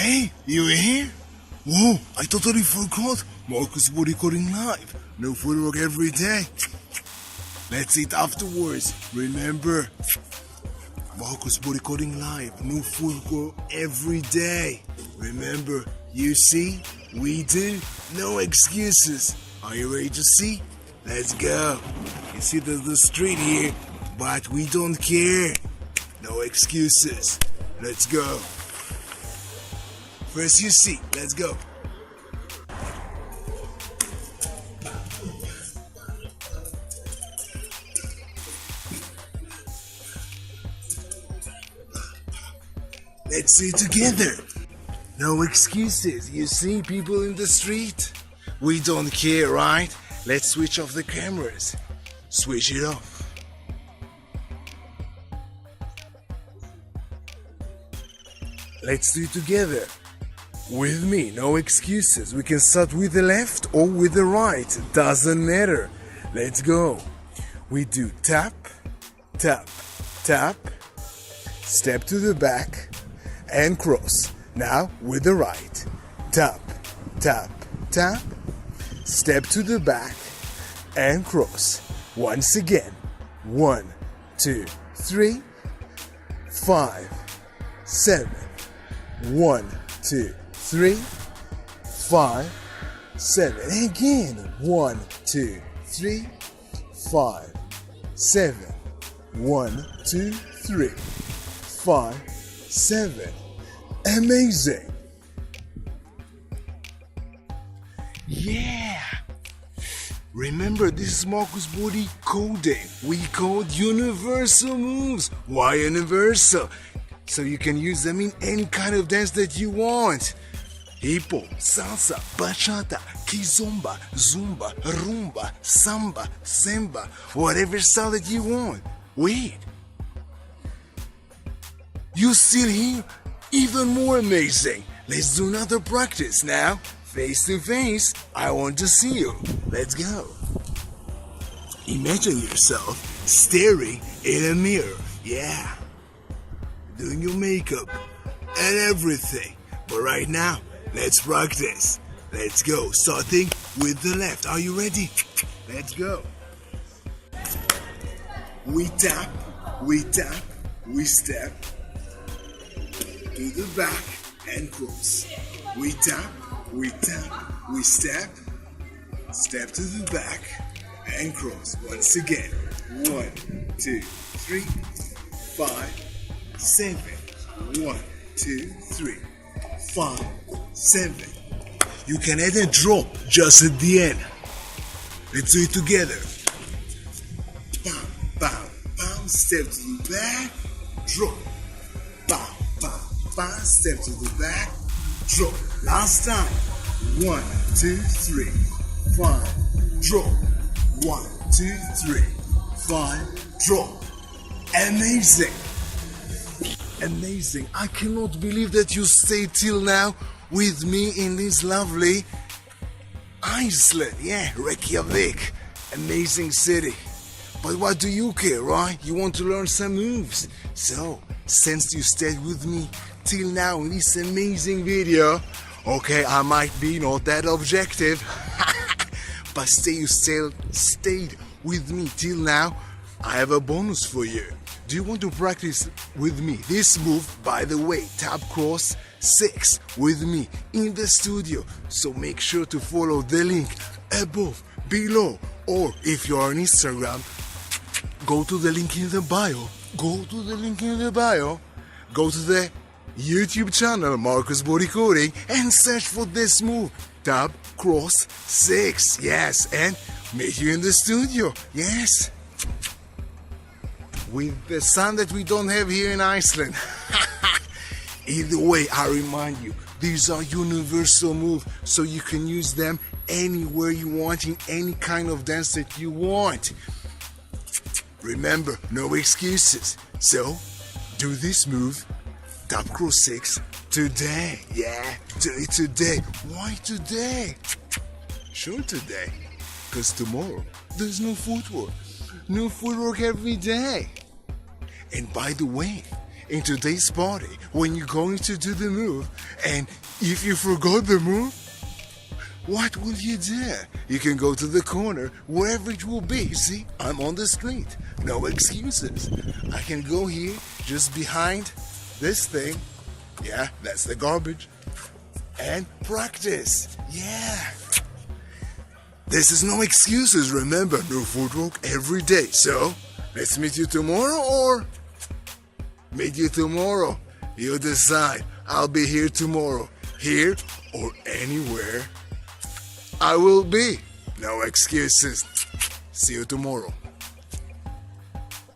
Hey, you here? Whoa, I totally forgot. Marcus Body Coding Live. No footwork every day. Let's eat afterwards. Remember, Marcus Body Coding Live. No footwork every day. Remember, you see, we do. No excuses. Are you ready to see? Let's go. You see there's the street here, but we don't care. No excuses. Let's go. First you see, let's go. Let's see together. No excuses. You see people in the street? We don't care, right? Let's switch off the cameras. Switch it off. Let's do it together. With me, no excuses. We can start with the left or with the right. Doesn't matter. Let's go. We do tap, tap, tap. Step to the back and cross. Now with the right. Tap, tap, tap. Step to the back and cross. Once again. 1, 2, 3, 5, 7. 1, 2, 3, 5, 7. Again. 1, 2, 3, 5, 7. 1, 2, 3, 5, 7. Amazing. Yeah. Remember, this is Marcus Body Coding. We code universal moves. Why universal? So you can use them in any kind of dance that you want. Hip hop, salsa, bachata, Kizomba, Zumba, rumba, samba, samba, whatever style that you want. Wait, you still here? Even more amazing. Let's do another practice now. Face to face. I want to see you. Let's go. Imagine yourself staring in a mirror. Yeah. Doing your makeup and everything. But right now, let's practice. Let's go. Starting with the left. Are you ready? Let's go. We tap, we step to the back and cross. We tap, we step to the back and cross. Once again. 1, 2, 3, 5, 7. 1, 2, 3, 5, 7. You can add a drop just at the end. Let's do it together. Bam, bam, bam. Step to the back, drop. Bam, bam, bam. Step to the back, drop. Last time. 1, 2, 3, 5, drop. 1, 2, 3, 5, drop. Amazing. Amazing. I cannot believe that you stayed till now with me in this lovely Iceland. Yeah, Reykjavik. Amazing city. But what do you care, right? You want to learn some moves. So, since you stayed with me till now in this amazing video, okay, I might be not that objective, but you still stayed with me till now, I have a bonus for you. Do you want to practice with me this move? By the way, tap cross 6 with me in the studio. So make sure to follow the link above, below, or if you are on Instagram, go to the link in the bio. Go to the link in the bio. Go to the YouTube channel Marcus Body Coding and search for this move. Tap cross 6. Yes, and meet you in the studio. Yes. With the sun that we don't have here in Iceland. Either way, I remind you, these are universal moves, so you can use them anywhere you want, in any kind of dance that you want. Remember, no excuses. So, do this move, tap cross 6, today. Yeah, do it today. Why today? Sure today. Because tomorrow, there's no footwork. No footwork every day. And by the way, in today's party when you're going to do the move, and if you forgot the move, what will you do? You can go to the corner, wherever it will be. See, I'm on the street. No excuses. I can go here, just behind this thing. Yeah, that's the garbage. And practice. Yeah. This is no excuses. Remember, no footwork every day. So, let's meet you tomorrow or meet you tomorrow. You decide. I'll be here tomorrow. Here or anywhere I will be. No excuses. See you tomorrow.